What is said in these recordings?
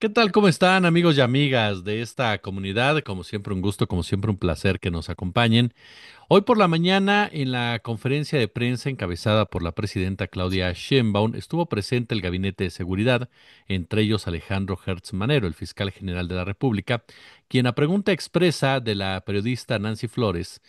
¿Qué tal? ¿Cómo están amigos y amigas de esta comunidad? Como siempre un gusto, como siempre un placer que nos acompañen. Hoy por la mañana en la conferencia de prensa encabezada por la presidenta Claudia Sheinbaum estuvo presente el Gabinete de Seguridad, entre ellos Alejandro Hertz Manero, el fiscal general de la República, quien a pregunta expresa de la periodista Nancy Flores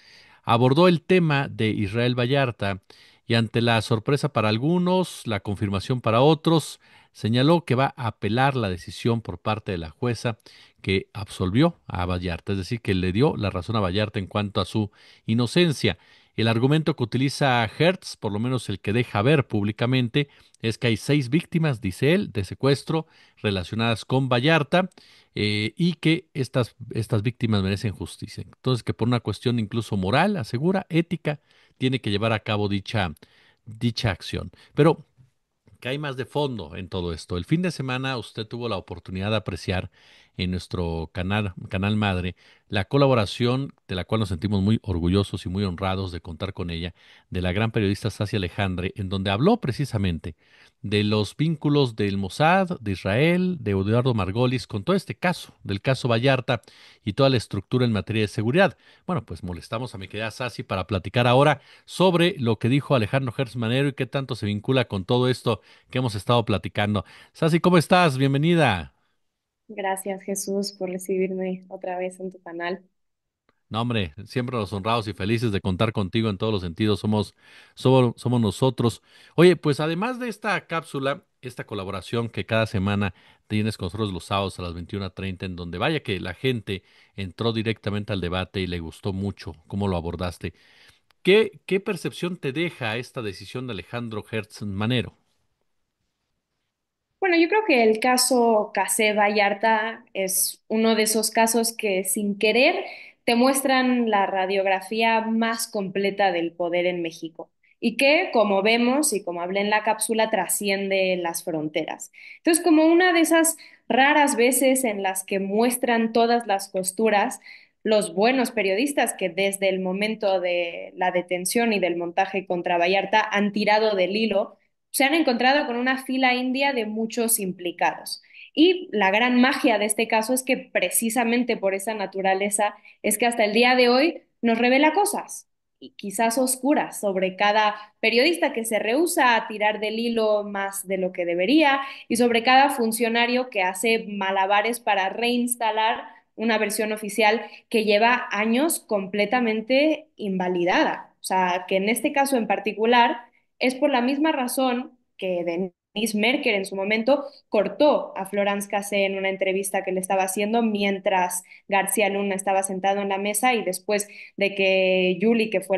abordó el tema de Israel Vallarta y ante la sorpresa para algunos, la confirmación para otros, señaló que va a apelar la decisión por parte de la jueza que absolvió a Vallarta, es decir, que le dio la razón a Vallarta en cuanto a su inocencia. El argumento que utiliza Hertz, por lo menos el que deja ver públicamente, es que hay 6 víctimas, dice él, de secuestro relacionadas con Vallarta, y que estas víctimas merecen justicia. Entonces, que por una cuestión incluso moral, asegura, ética, tiene que llevar a cabo dicha acción. Pero ¿qué hay más de fondo en todo esto? El fin de semana usted tuvo la oportunidad de apreciar en nuestro canal madre, la colaboración de la cual nos sentimos muy orgullosos y muy honrados de contar con ella, de la gran periodista Sasi Alejandre, en donde habló precisamente de los vínculos del Mossad, de Israel, de Eduardo Margolis, con todo este caso, del caso Vallarta y toda la estructura en materia de seguridad. Bueno, pues molestamos a mi querida Sasi para platicar ahora sobre lo que dijo Alejandro Gertz Manero y qué tanto se vincula con todo esto que hemos estado platicando. Sasi, ¿cómo estás? Bienvenida. Gracias, Jesús, por recibirme otra vez en tu canal. No, hombre, siempre los honrados y felices de contar contigo en todos los sentidos. Somos nosotros. Oye, pues además de esta cápsula, esta colaboración que cada semana tienes con nosotros los sábados a las 21:30, en donde vaya que la gente entró directamente al debate y le gustó mucho cómo lo abordaste. ¿Qué percepción te deja esta decisión de Alejandro Hertz Manero? Bueno, yo creo que el caso Casé Vallarta es uno de esos casos que sin querer te muestran la radiografía más completa del poder en México y que, como vemos y como hablé en la cápsula, trasciende las fronteras. Entonces, como una de esas raras veces en las que muestran todas las costuras, los buenos periodistas que desde el momento de la detención y del montaje contra Vallarta han tirado del hilo se han encontrado con una fila india de muchos implicados. Y la gran magia de este caso es que precisamente por esa naturaleza es que hasta el día de hoy nos revela cosas, y quizás oscuras, sobre cada periodista que se rehúsa a tirar del hilo más de lo que debería y sobre cada funcionario que hace malabares para reinstalar una versión oficial que lleva años completamente invalidada. O sea, que en este caso en particular es por la misma razón que Denise Merker en su momento cortó a Florence Cassé en una entrevista que le estaba haciendo mientras García Luna estaba sentado en la mesa y después de que Julie, que fue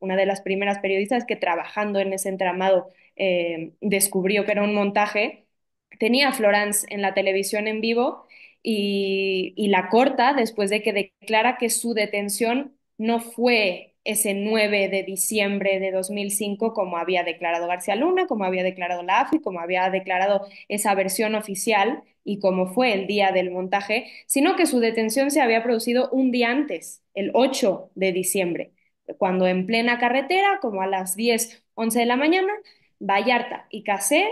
una de las primeras periodistas que trabajando en ese entramado descubrió que era un montaje, tenía a Florence en la televisión en vivo y la corta después de que declara que su detención no fue ese 9 de diciembre de 2005 como había declarado García Luna, como había declarado la AFI, como había declarado esa versión oficial y como fue el día del montaje, sino que su detención se había producido un día antes, el 8 de diciembre, cuando en plena carretera, como a las 10, 11 de la mañana, Vallarta y Casé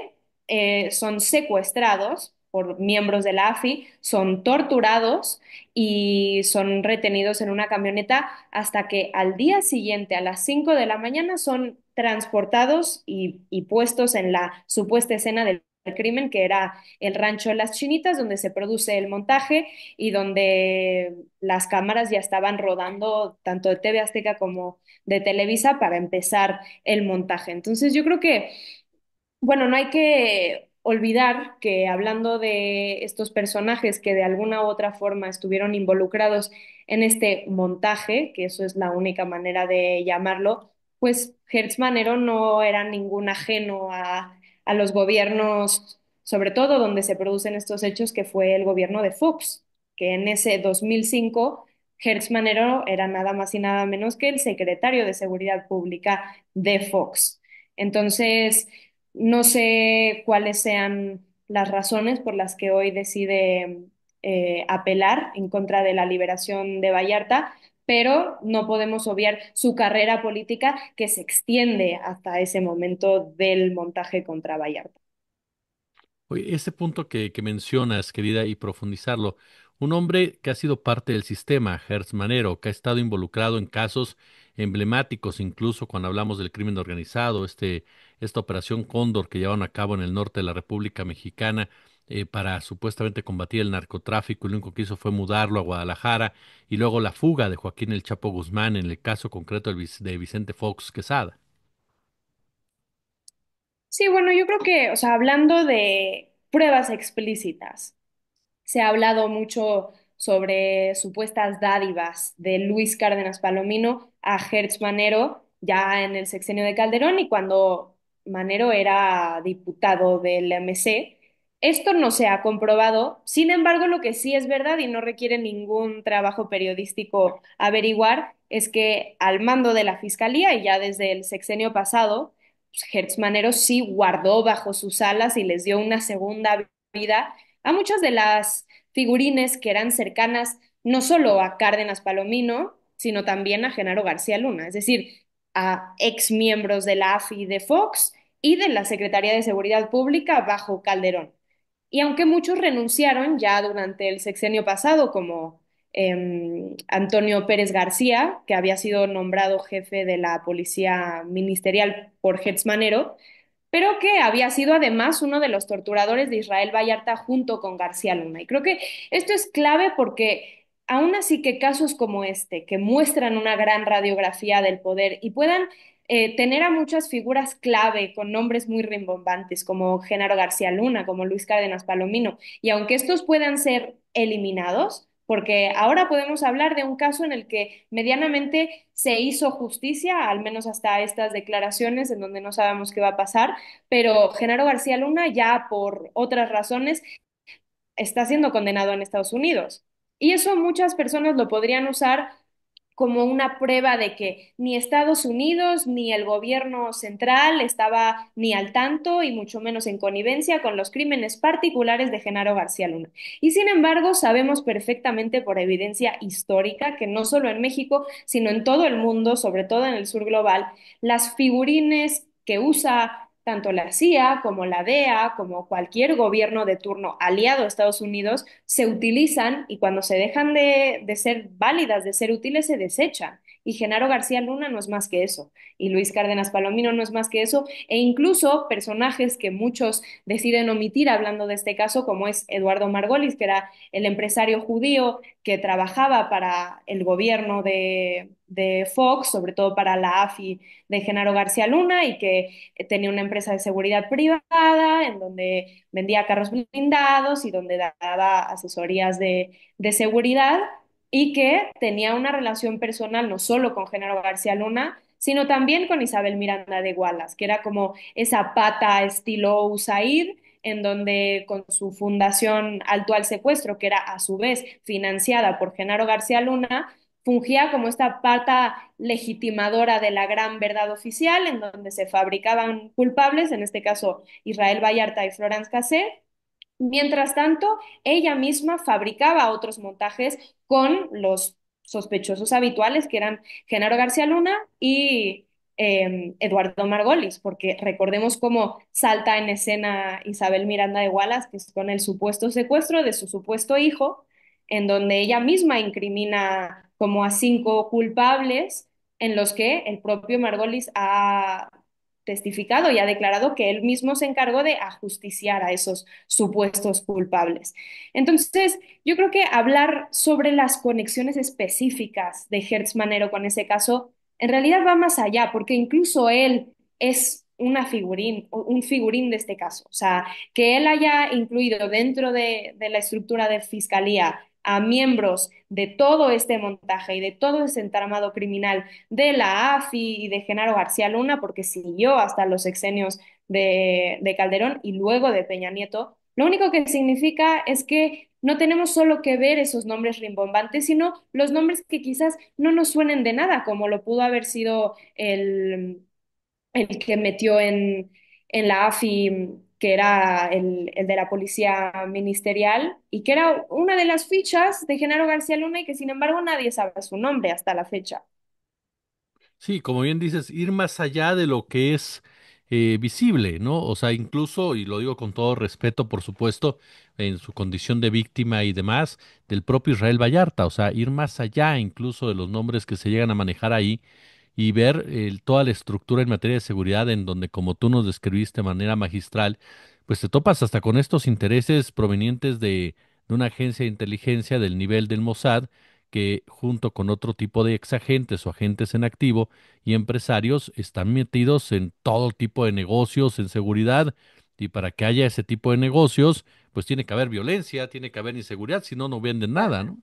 son secuestrados por miembros de la AFI, son torturados y son retenidos en una camioneta hasta que al día siguiente, a las 5 de la mañana, son transportados y puestos en la supuesta escena del crimen, que era el rancho Las Chinitas, donde se produce el montaje y donde las cámaras ya estaban rodando tanto de TV Azteca como de Televisa para empezar el montaje. Entonces yo creo que bueno, no hay que olvidar que hablando de estos personajes que de alguna u otra forma estuvieron involucrados en este montaje, que eso es la única manera de llamarlo, pues Hertz Manero no era ningún ajeno a los gobiernos, sobre todo donde se producen estos hechos, que fue el gobierno de Fox, que en ese 2005 Hertz Manero era nada más y nada menos que el secretario de Seguridad Pública de Fox. Entonces, no sé cuáles sean las razones por las que hoy decide apelar en contra de la liberación de Vallarta, pero no podemos obviar su carrera política que se extiende hasta ese momento del montaje contra Vallarta. Oye, ese punto que mencionas, querida, y profundizarlo, un hombre que ha sido parte del sistema, Hertz Manero, que ha estado involucrado en casos emblemáticos, incluso cuando hablamos del crimen organizado, esta operación Cóndor que llevaron a cabo en el norte de la República Mexicana para supuestamente combatir el narcotráfico, y lo único que hizo fue mudarlo a Guadalajara, y luego la fuga de Joaquín El Chapo Guzmán en el caso concreto de Vicente Fox Quesada. Sí, bueno, yo creo que, o sea, hablando de pruebas explícitas. Se ha hablado mucho sobre supuestas dádivas de Luis Cárdenas Palomino a Hertz Manero ya en el sexenio de Calderón y cuando Manero era diputado del MC. Esto no se ha comprobado, sin embargo, lo que sí es verdad y no requiere ningún trabajo periodístico averiguar es que al mando de la Fiscalía y ya desde el sexenio pasado, pues, Hertz Manero sí guardó bajo sus alas y les dio una segunda vida a muchas de las figurines que eran cercanas no solo a Cárdenas Palomino, sino también a Genaro García Luna, es decir, a ex miembros de la AFI de Fox y de la Secretaría de Seguridad Pública bajo Calderón. Y aunque muchos renunciaron ya durante el sexenio pasado, como Antonio Pérez García, que había sido nombrado jefe de la Policía Ministerial por Hertz Manero, pero que había sido además uno de los torturadores de Israel Vallarta junto con García Luna. Y creo que esto es clave porque aún así que casos como este, que muestran una gran radiografía del poder y puedan tener a muchas figuras clave con nombres muy rimbombantes, como Genaro García Luna, como Luis Cárdenas Palomino, y aunque estos puedan ser eliminados, porque ahora podemos hablar de un caso en el que medianamente se hizo justicia, al menos hasta estas declaraciones en donde no sabemos qué va a pasar, pero Genaro García Luna ya por otras razones está siendo condenado en Estados Unidos. Y eso muchas personas lo podrían usar como una prueba de que ni Estados Unidos ni el gobierno central estaba ni al tanto y mucho menos en connivencia con los crímenes particulares de Genaro García Luna. Y sin embargo, sabemos perfectamente por evidencia histórica que no solo en México, sino en todo el mundo, sobre todo en el sur global, las figurines que usa tanto la CIA como la DEA, como cualquier gobierno de turno aliado a Estados Unidos, se utilizan y cuando se dejan de ser válidas, de ser útiles, se desechan. Y Genaro García Luna no es más que eso, y Luis Cárdenas Palomino no es más que eso, e incluso personajes que muchos deciden omitir hablando de este caso, como es Eduardo Margolis, que era el empresario judío que trabajaba para el gobierno de Fox, sobre todo para la AFI de Genaro García Luna, y que tenía una empresa de seguridad privada en donde vendía carros blindados y donde daba asesorías de seguridad y que tenía una relación personal no solo con Genaro García Luna, sino también con Isabel Miranda de Gualas, que era como esa pata estilo USAID, en donde con su fundación Alto al Secuestro, que era a su vez financiada por Genaro García Luna, fungía como esta pata legitimadora de la gran verdad oficial, en donde se fabricaban culpables, en este caso Israel Vallarta y Florence Cassé. Mientras tanto, ella misma fabricaba otros montajes con los sospechosos habituales, que eran Genaro García Luna y Eduardo Margolis, porque recordemos cómo salta en escena Isabel Miranda de Wallace, que es con el supuesto secuestro de su supuesto hijo, en donde ella misma incrimina como a 5 culpables, en los que el propio Margolis ha testificado y ha declarado que él mismo se encargó de ajusticiar a esos supuestos culpables. Entonces, yo creo que hablar sobre las conexiones específicas de Hertz Manero con ese caso, en realidad va más allá, porque incluso él es una figurín, un figurín de este caso. O sea, que él haya incluido dentro de la estructura de fiscalía a miembros de todo este montaje y de todo ese entramado criminal de la AFI y de Genaro García Luna, porque siguió hasta los sexenios de Calderón y luego de Peña Nieto, lo único que significa es que no tenemos solo que ver esos nombres rimbombantes, sino los nombres que quizás no nos suenen de nada, como lo pudo haber sido el que metió en la AFI, que era el de la Policía Ministerial, y que era una de las fichas de Genaro García Luna y que sin embargo nadie sabe su nombre hasta la fecha. Sí, como bien dices, ir más allá de lo que es visible, ¿no? O sea, incluso, y lo digo con todo respeto, por supuesto, en su condición de víctima y demás, del propio Israel Vallarta, o sea, ir más allá incluso de los nombres que se llegan a manejar ahí y ver toda la estructura en materia de seguridad en donde, como tú nos describiste de manera magistral, pues te topas hasta con estos intereses provenientes de una agencia de inteligencia del nivel del Mossad, que junto con otro tipo de exagentes o agentes en activo y empresarios están metidos en todo tipo de negocios en seguridad, y para que haya ese tipo de negocios, pues tiene que haber violencia, tiene que haber inseguridad, si no, no venden nada, ¿no?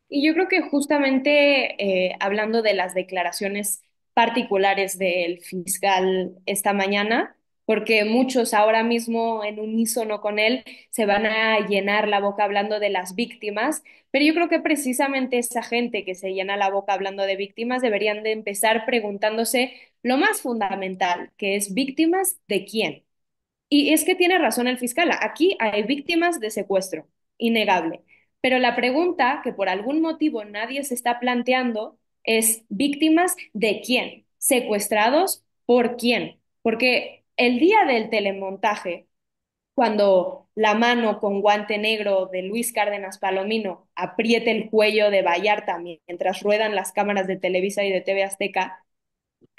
Y yo creo que justamente hablando de las declaraciones particulares del fiscal esta mañana, porque muchos ahora mismo en unísono con él se van a llenar la boca hablando de las víctimas, pero yo creo que precisamente esa gente que se llena la boca hablando de víctimas deberían de empezar preguntándose lo más fundamental, que es víctimas de quién. Y es que tiene razón el fiscal. Aquí hay víctimas de secuestro, innegable. Pero la pregunta que por algún motivo nadie se está planteando es víctimas de quién, secuestrados por quién. Porque el día del telemontaje, cuando la mano con guante negro de Luis Cárdenas Palomino apriete el cuello de Vallarta mientras ruedan las cámaras de Televisa y de TV Azteca,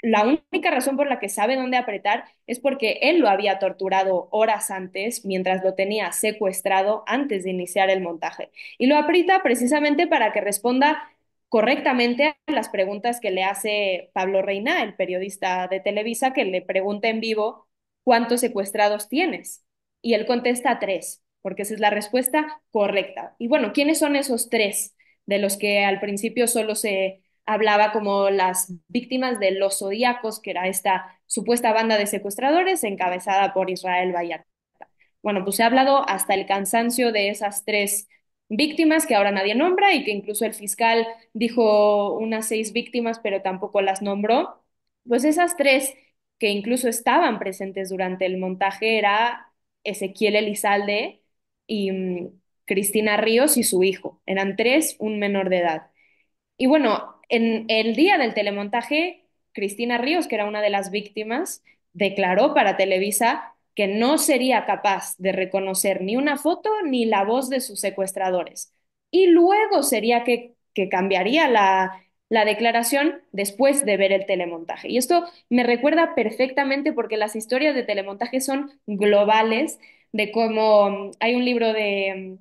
la única razón por la que sabe dónde apretar es porque él lo había torturado horas antes, mientras lo tenía secuestrado antes de iniciar el montaje. Y lo aprieta precisamente para que responda correctamente a las preguntas que le hace Pablo Reina, el periodista de Televisa, que le pregunta en vivo cuántos secuestrados tienes. Y él contesta tres, porque esa es la respuesta correcta. Y bueno, ¿quiénes son esos tres de los que al principio solo se hablaba como las víctimas de los Zodíacos, que era esta supuesta banda de secuestradores encabezada por Israel Vallarta? Bueno, pues se ha hablado hasta el cansancio de esas tres víctimas que ahora nadie nombra y que incluso el fiscal dijo unas seis víctimas, pero tampoco las nombró. Pues esas tres que incluso estaban presentes durante el montaje era Ezequiel Elizalde y Cristina Ríos y su hijo. Eran tres, un menor de edad. Y bueno, en el día del telemontaje, Cristina Ríos, que era una de las víctimas, declaró para Televisa que no sería capaz de reconocer ni una foto ni la voz de sus secuestradores. Y luego sería que cambiaría la declaración después de ver el telemontaje. Y esto me recuerda perfectamente porque las historias de telemontaje son globales, de cómo hay un libro de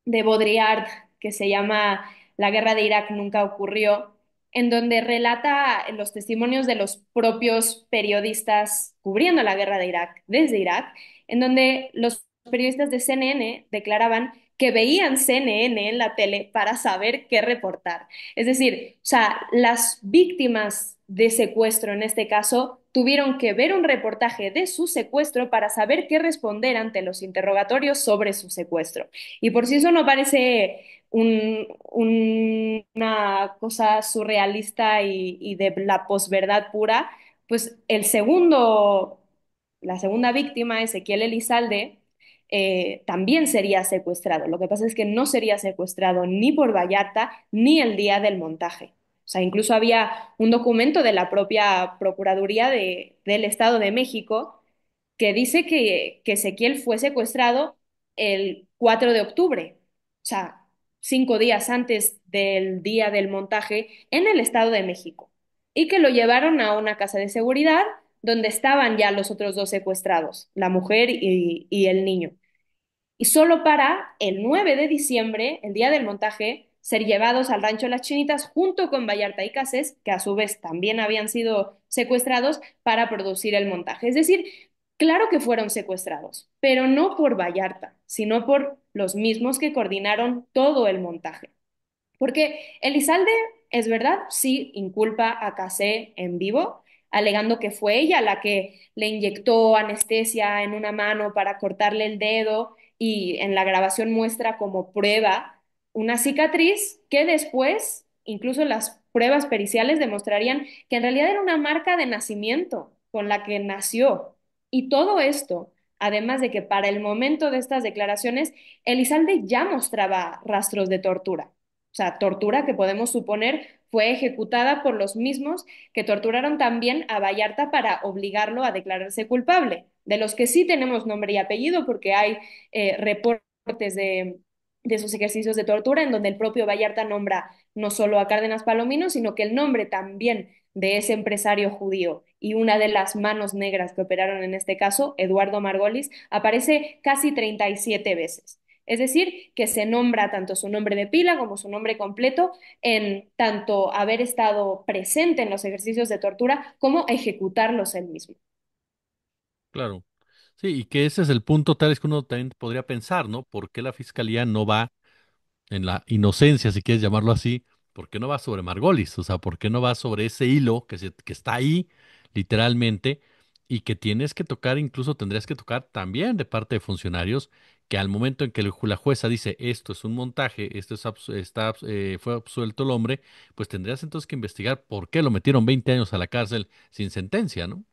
Baudrillard que se llama La guerra de Irak nunca ocurrió, en donde relata los testimonios de los propios periodistas cubriendo la guerra de Irak desde Irak, en donde los periodistas de CNN declaraban que veían CNN en la tele para saber qué reportar. Es decir, o sea, las víctimas de secuestro en este caso tuvieron que ver un reportaje de su secuestro para saber qué responder ante los interrogatorios sobre su secuestro. Y por si eso no parece una cosa surrealista y de la posverdad pura, pues la segunda víctima, Ezequiel Elizalde, también sería secuestrado. Lo que pasa es que no sería secuestrado ni por Vallarta ni el día del montaje. O sea, incluso había un documento de la propia Procuraduría del Estado de México que dice que Ezequiel fue secuestrado el 4 de octubre, o sea, 5 días antes del día del montaje en el Estado de México, y que lo llevaron a una casa de seguridad donde estaban ya los otros dos secuestrados, la mujer y el niño. Y solo para el 9 de diciembre, el día del montaje, ser llevados al Rancho Las Chinitas junto con Vallarta y Cases, que a su vez también habían sido secuestrados para producir el montaje. Es decir, claro que fueron secuestrados, pero no por Vallarta, sino por los mismos que coordinaron todo el montaje. Porque Elizalde, es verdad, sí inculpa a Casé en vivo, alegando que fue ella la que le inyectó anestesia en una mano para cortarle el dedo y en la grabación muestra como prueba una cicatriz que después, incluso las pruebas periciales demostrarían que en realidad era una marca de nacimiento con la que nació. Y todo esto, además de que para el momento de estas declaraciones, Elizalde ya mostraba rastros de tortura. O sea, tortura que podemos suponer fue ejecutada por los mismos que torturaron también a Vallarta para obligarlo a declararse culpable, de los que sí tenemos nombre y apellido porque hay reportes de sus ejercicios de tortura en donde el propio Vallarta nombra no solo a Cárdenas Palomino, sino que el nombre también de ese empresario judío y una de las manos negras que operaron en este caso, Eduardo Margolis, aparece casi 37 veces. Es decir, que se nombra tanto su nombre de pila como su nombre completo en tanto haber estado presente en los ejercicios de tortura como ejecutarlos él mismo. Claro. Sí, y que ese es el punto tal vez que uno también podría pensar, ¿no? ¿Por qué la fiscalía no va en la inocencia, si quieres llamarlo así? ¿Por qué no va sobre Margolis? O sea, ¿por qué no va sobre ese hilo que está ahí, literalmente, y que tienes que tocar, incluso tendrías que tocar también de parte de funcionarios, que al momento en que la jueza dice esto es un montaje, esto es fue absuelto el hombre, pues tendrías entonces que investigar por qué lo metieron 20 años a la cárcel sin sentencia, ¿no?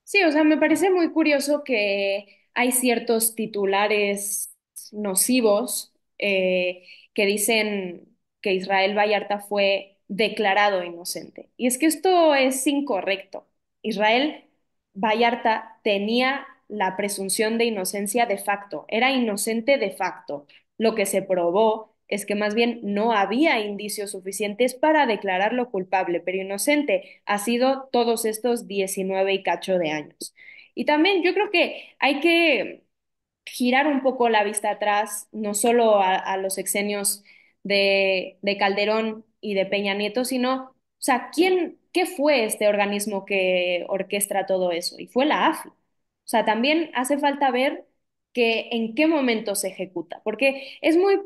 Sí, o sea, me parece muy curioso que hay ciertos titulares nocivos que dicen que Israel Vallarta fue declarado inocente. Y es que esto es incorrecto. Israel Vallarta tenía la presunción de inocencia de facto, era inocente de facto. Lo que se probó es que más bien no había indicios suficientes para declararlo culpable, pero inocente ha sido todos estos 19 y cacho de años. Y también yo creo que hay que girar un poco la vista atrás, no solo a los sexenios de Calderón y de Peña Nieto, sino, o sea, qué fue este organismo que orquestra todo eso? Y fue la AFI. O sea, también hace falta ver que en qué momento se ejecuta, porque es muy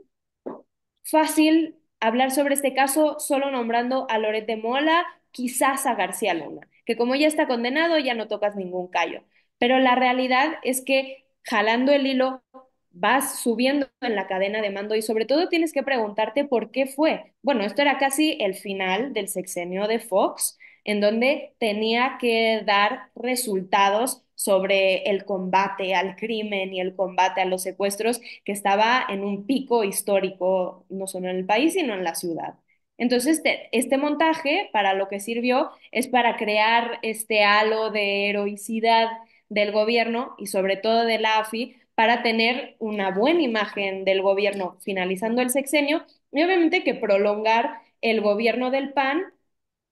fácil hablar sobre este caso solo nombrando a Loret de Mola, quizás a García Luna, que como ya está condenado ya no tocas ningún callo. Pero la realidad es que jalando el hilo vas subiendo en la cadena de mando y sobre todo tienes que preguntarte por qué fue. Bueno, esto era casi el final del sexenio de Fox, en donde tenía que dar resultados sobre el combate al crimen y el combate a los secuestros que estaba en un pico histórico, no solo en el país, sino en la ciudad. Entonces, este montaje para lo que sirvió es para crear este halo de heroicidad del gobierno y sobre todo de la AFI para tener una buena imagen del gobierno finalizando el sexenio y obviamente que prolongar el gobierno del PAN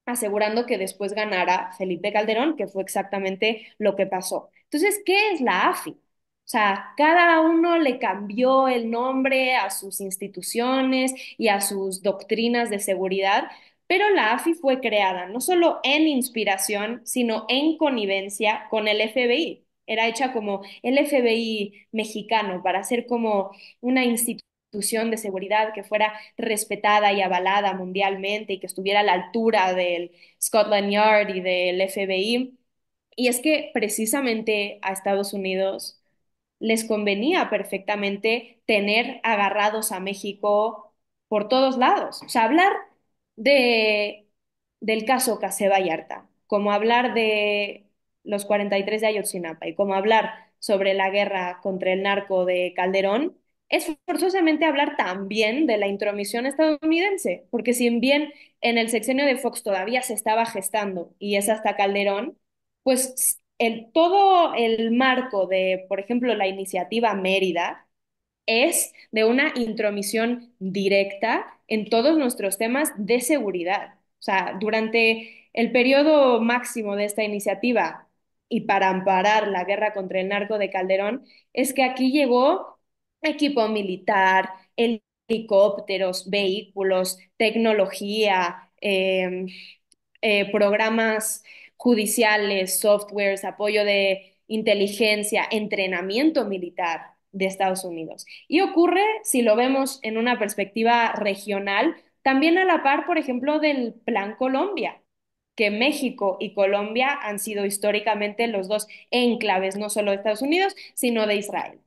asegurando que después ganara Felipe Calderón, que fue exactamente lo que pasó. Entonces, ¿qué es la AFI? O sea, cada uno le cambió el nombre a sus instituciones y a sus doctrinas de seguridad, pero la AFI fue creada no solo en inspiración, sino en connivencia con el FBI. Era hecha como el FBI mexicano para ser como una institución de seguridad que fuera respetada y avalada mundialmente y que estuviera a la altura del Scotland Yard y del FBI. Y es que precisamente a Estados Unidos les convenía perfectamente tener agarrados a México por todos lados. O sea, hablar de, del caso Casé Vallarta, como hablar de los 43 de Ayotzinapa y como hablar sobre la guerra contra el narco de Calderón, es forzosamente hablar también de la intromisión estadounidense, porque si bien en el sexenio de Fox todavía se estaba gestando y es hasta Calderón, pues todo el marco de, por ejemplo, la iniciativa Mérida es de una intromisión directa en todos nuestros temas de seguridad. O sea, durante el periodo máximo de esta iniciativa y para amparar la guerra contra el narco de Calderón, es que aquí llegó equipo militar, helicópteros, vehículos, tecnología, programas judiciales, softwares, apoyo de inteligencia, entrenamiento militar de Estados Unidos. Y ocurre, si lo vemos en una perspectiva regional, también a la par, por ejemplo, del Plan Colombia, que México y Colombia han sido históricamente los dos enclaves, no solo de Estados Unidos, sino de Israel.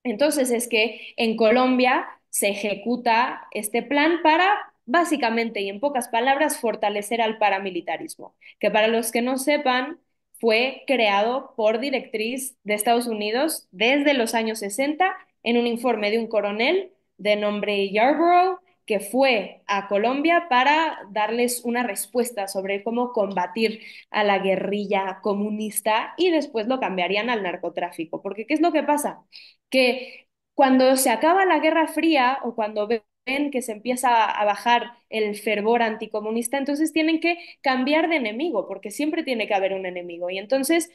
Entonces es que en Colombia se ejecuta este plan para, básicamente y en pocas palabras, fortalecer al paramilitarismo, que para los que no sepan, fue creado por directriz de Estados Unidos desde los años 60 en un informe de un coronel de nombre Yarborough que fue a Colombia para darles una respuesta sobre cómo combatir a la guerrilla comunista y después lo cambiarían al narcotráfico. Porque ¿qué es lo que pasa? Que cuando se acaba la Guerra Fría o cuando ven que se empieza a bajar el fervor anticomunista, entonces tienen que cambiar de enemigo, porque siempre tiene que haber un enemigo. Y entonces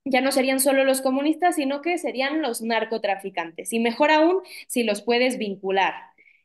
ya no serían solo los comunistas, sino que serían los narcotraficantes. Y mejor aún si los puedes vincular.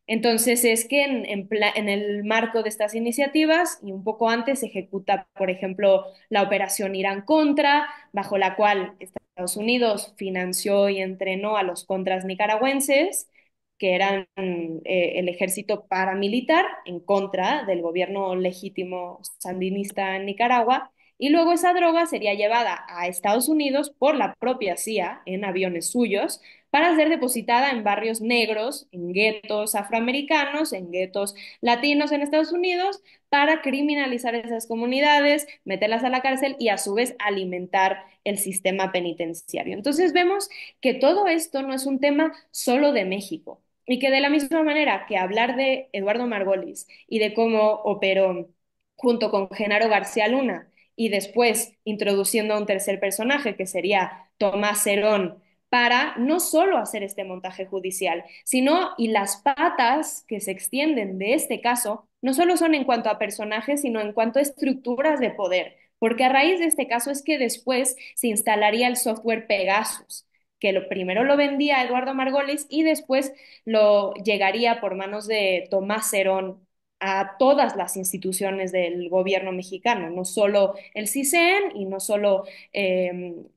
Entonces es que en el marco de estas iniciativas y un poco antes se ejecuta, por ejemplo, la Operación Irán Contra, bajo la cual Estados Unidos financió y entrenó a los contras nicaragüenses, que eran el ejército paramilitar en contra del gobierno legítimo sandinista en Nicaragua. Y luego esa droga sería llevada a Estados Unidos por la propia CIA en aviones suyos para ser depositada en barrios negros, en guetos afroamericanos, en guetos latinos en Estados Unidos, para criminalizar esas comunidades, meterlas a la cárcel y a su vez alimentar el sistema penitenciario. Entonces vemos que todo esto no es un tema solo de México y que de la misma manera que hablar de Eduardo Margolis y de cómo operó junto con Genaro García Luna y después introduciendo a un tercer personaje que sería Tomás Cerón para no solo hacer este montaje judicial, sino y las patas que se extienden de este caso no solo son en cuanto a personajes, sino en cuanto a estructuras de poder, porque a raíz de este caso es que después se instalaría el software Pegasus, que primero lo vendía Eduardo Margolis y después lo llegaría por manos de Tomás Cerón a todas las instituciones del gobierno mexicano, no solo el CISEN y no solo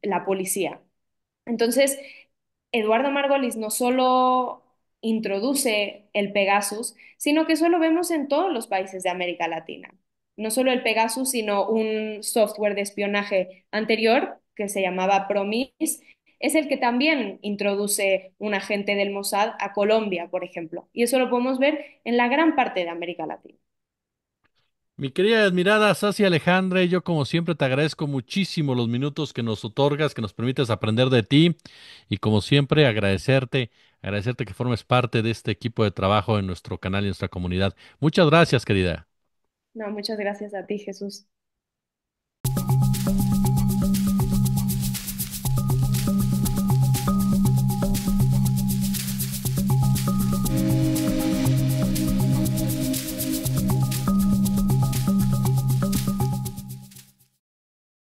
la policía. Entonces, Eduardo Margolis no solo introduce el Pegasus, sino que eso lo vemos en todos los países de América Latina. No solo el Pegasus, sino un software de espionaje anterior que se llamaba Promis, es el que también introduce un agente del Mossad a Colombia, por ejemplo. Y eso lo podemos ver en la gran parte de América Latina. Mi querida y admirada Sasi Alejandra, yo como siempre te agradezco muchísimo los minutos que nos otorgas, que nos permites aprender de ti y como siempre agradecerte que formes parte de este equipo de trabajo en nuestro canal y en nuestra comunidad. Muchas gracias, querida. No, muchas gracias a ti, Jesús.